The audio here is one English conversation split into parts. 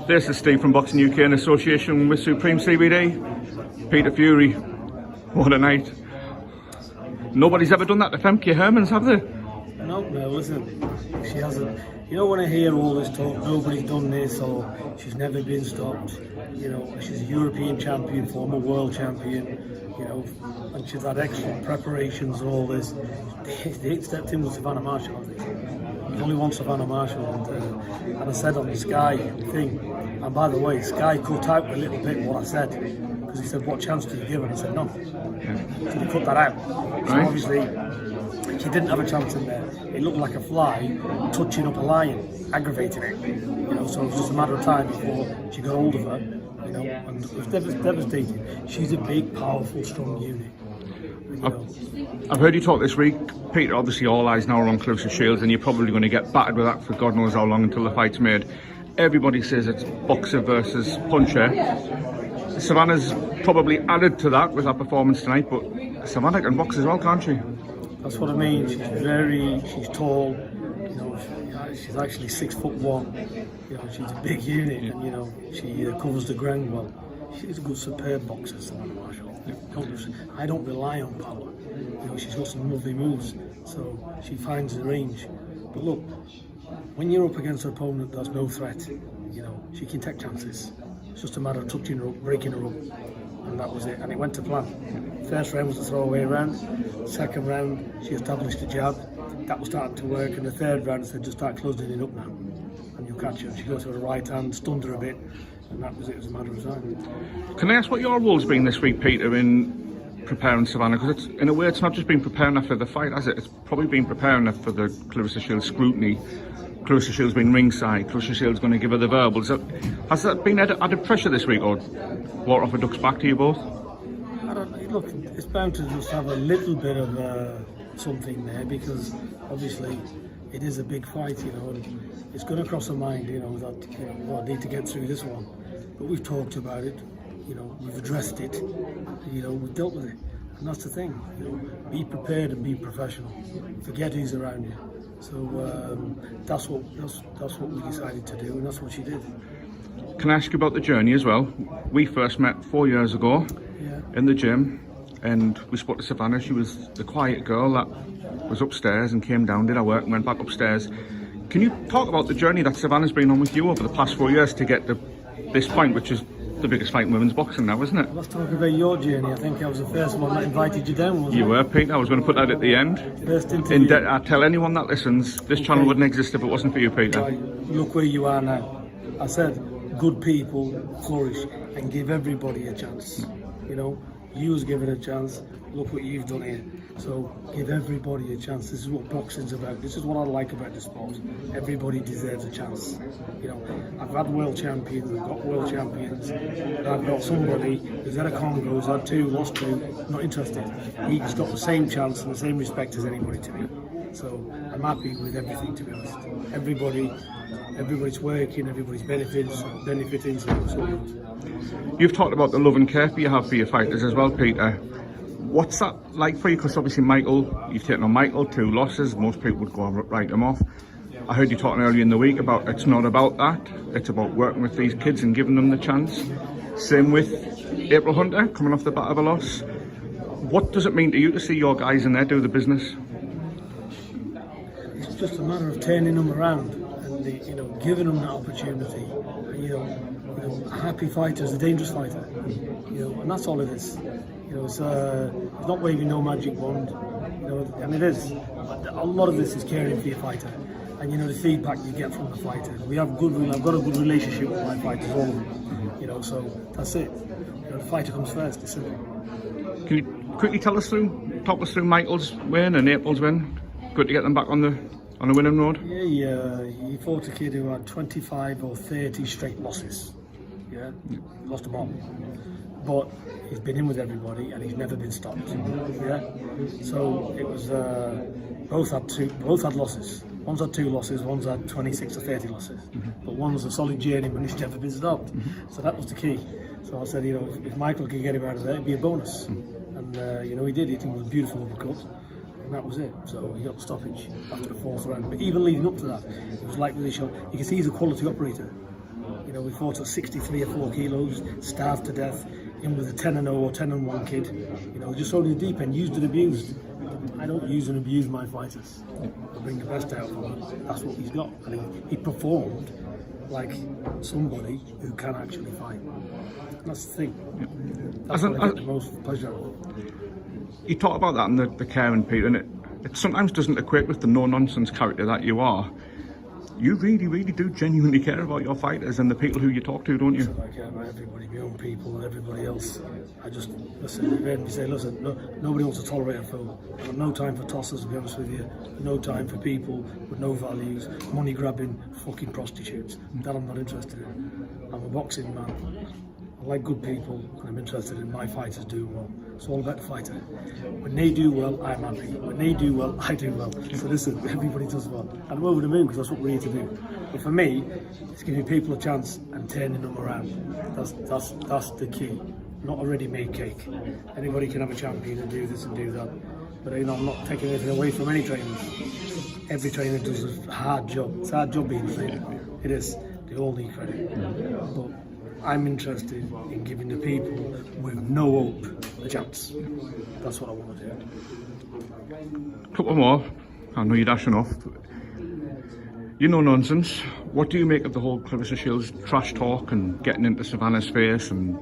This is Steve from Boxing UK in association with Supreme CBD. Peter Fury, what a night. Nobody's ever done that to Femke Hermans, have they? No, listen, she hasn't. You know, when I hear all this talk, nobody's done this or she's never been stopped. You know, she's a European champion, former world champion, you know, and she's had excellent preparations and all this. They ain't stepped in with Savannah Marshall, have they? There's only one Savannah Marshall, and I said on the Sky thing, and by the way, Sky cut out a little bit what I said, because he said, what chance did you give her? And I said, none. So they cut that out. So obviously, she didn't have a chance in there. It looked like a fly touching up a lion, aggravating it. You know, so it was just a matter of time before she got hold of her. You know, and it was devastating. She's a big, powerful, strong unit. I've heard you talk this week, Peter. Obviously, all eyes now are on Claressa Shields, and you're probably going to get battered with that for God knows how long until the fight's made. Everybody says it's boxer versus puncher. Savannah's probably added to that with her performance tonight, but Savannah can box as well, can't she? That's what I mean. She's tall. You know, she's actually 6'1". You know, she's a big unit, and you know, she covers the ground well. She's a good, superb boxer, Savannah Marshall. I don't rely on power. You know, she's got some lovely moves, so she finds the range. But look, when you're up against an opponent that's no threat, you know, she can take chances. It's just a matter of touching her up, breaking her up, and that was it. And it went to plan. First round was a throwaway round. Second round, she established a jab. That was starting to work. And the third round, I said, just start closing it up now, and you'll catch her. She goes to her right hand, stunned her a bit. And that was it, it was a matter of time. Can I ask what your role's been this week, Peter, in preparing Savannah? Because in a way, it's not just been preparing her for the fight, has it? It's probably been preparing her for the Claressa Shields scrutiny. Claressa Shields been ringside. Claressa Shields going to give her the verbals. Has that been added pressure this week, or water off a duck's back to you both? I don't know. Look, it's bound to just have a little bit of something there, because obviously it is a big fight, you know, and it's going to cross her mind, you know, that, you know, well, I need to get through this one. But we've talked about it, you know, we've addressed it, you know, we've dealt with it. And that's the thing, you know, be prepared and be professional. Forget who's around you. So that's what we decided to do, and that's what she did. Can I ask you about the journey as well? We first met 4 years ago in the gym, and we spoke to Savannah. She was the quiet girl that was upstairs and came down, did her work, and went back upstairs. Can you talk about the journey that Savannah's been on with you over the past 4 years to get to this point, which is the biggest fight in women's boxing now, isn't it? Let's talk about your journey. I think I was the first one that invited you down, wasn't You were, Pete. I was going to put that at the end. First interview. I tell anyone that listens, this channel wouldn't exist if it wasn't for you, Peter. Right. Look where you are now. I said, good people flourish and give everybody a chance. You know, you was given a chance. Look what you've done here. So give everybody a chance. This is what boxing's about. This is what I like about the sport. Everybody deserves a chance. You know, I've had world champions, I've got world champions, and I've got somebody who's had a Congo, who's had 2, lost 2, not interested. He's got the same chance and the same respect as anybody to me. So I'm happy with everything, to be honest. Everybody's working, everybody's benefiting, so it's all good. You've talked about the love and care you have for your fighters as well, Peter. What's that like for you? Because obviously you've taken on Michael, 2 losses. Most people would go and write him off. I heard you talking earlier in the week about it's not about that. It's about working with these kids and giving them the chance. Same with April Hunter, coming off the bat of a loss. What does it mean to you to see your guys in there do the business? It's just a matter of turning them around and you know, giving them that opportunity. You know, a happy fighter is a dangerous fighter. You know, and that's all it is. You know, it's not waving no magic wand. You know, and it is. A lot of this is caring for your fighter, and you know the feedback you get from the fighter. I've got a good relationship with my fighters, all of them. You know, so that's it. You know, the fighter comes first. It's simple. Can you quickly talk us through Michael's win and April's win? Good to get them back on the winning road. Yeah, he fought a kid who had 25 or 30 straight losses. Yeah, lost them all. But he's been in with everybody and he's never been stopped. Yeah, so it was both had losses. One's had 2 losses, one's had 26 or 30 losses. But one was a solid journeyman, he's never been stopped. So that was the key. So I said, you know, if Michael could get him out of there, it'd be a bonus. And you know, he did. He was a beautiful uppercut. And that was it. So he got the stoppage after the 4th round. But even leading up to that, it was like with his shot, you can see he's a quality operator. You You know, we fought at 63 or 4 kilos, starved to death, in with a 10-0 or 10-1 kid. You know, just thrown in the deep end, used and abused. I don't use and abuse my fighters. I bring the best out of them. That's what he's got. And he performed like somebody who can actually fight. And that's the thing. That's what I get the most pleasure out of. You talk about that and the caring, Peter, and it sometimes doesn't equate with the no-nonsense character that you are. You really, really do genuinely care about your fighters and the people who you talk to, don't you? I care about everybody, my own people and everybody else. I just, listen, nobody wants to tolerate a fool. I've got no time for tossers, to be honest with you. No time for people with no values, money grabbing fucking prostitutes. That I'm not interested in. I'm a boxing man. I like good people and I'm interested in my fighters doing well. It's all about the fighter. When they do well, I'm happy. When they do well, I do well. So listen, everybody does well. And I'm over the moon because that's what we're here to do. But for me, it's giving people a chance and turning them around. That's the key. Not a ready-made cake. Anybody can have a champion and do this and do that. But you know, I'm not taking anything away from any trainers. Every trainer does a hard job. It's a hard job being a trainer. It is. They all need credit. But I'm interested in giving the people with no hope a chance. That's what I want to do. Couple more. I know you're dashing off. You know nonsense. What do you make of the whole Claressa Shields trash talk and getting into Savannah's face? And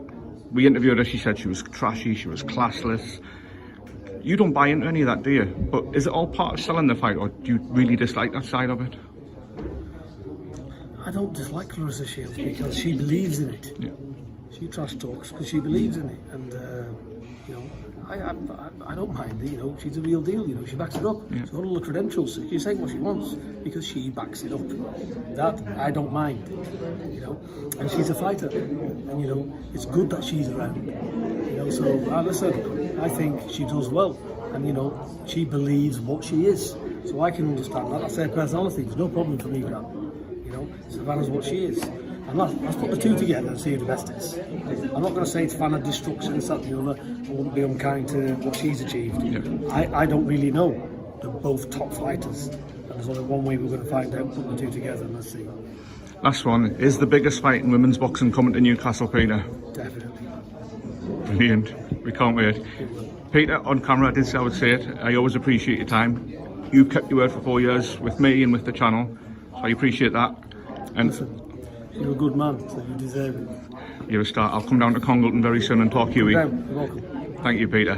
we interviewed her, she said she was trashy, she was classless. You don't buy into any of that, do you? But is it all part of selling the fight, or do you really dislike that side of it? I don't dislike Claressa Shields because she believes in it. Yeah. She trash talks because she believes in it, and you know, I don't mind. You know, she's a real deal. You know, she backs it up. Yeah. She's got all the credentials. She can say what she wants because she backs it up. That I don't mind. You know, and she's a fighter, and you know, it's good that she's around. You know, so listen, I think she does well, and you know, she believes what she is. So I can understand that. That's her personality. There's no problem for me with that. You know, Savannah's what she is. And let's put the two together and see who the best is. I'm not going to say Savannah destruction, this, that, and the other. I wouldn't be unkind to what she's achieved. Yeah. I don't really know. They're both top fighters. And there's only one way we're going to find out, put the two together and let's see. Last one. Is the biggest fight in women's boxing coming to Newcastle, Peter? Definitely. Brilliant. We can't wait. Peter, on camera, I did say I would say it. I always appreciate your time. You've kept your word for 4 years with me and with the channel. So I appreciate that. And listen, you're a good man, so you deserve it. You're a star. I'll come down to Congleton very soon and talk to you. You're welcome. Thank you, Peter.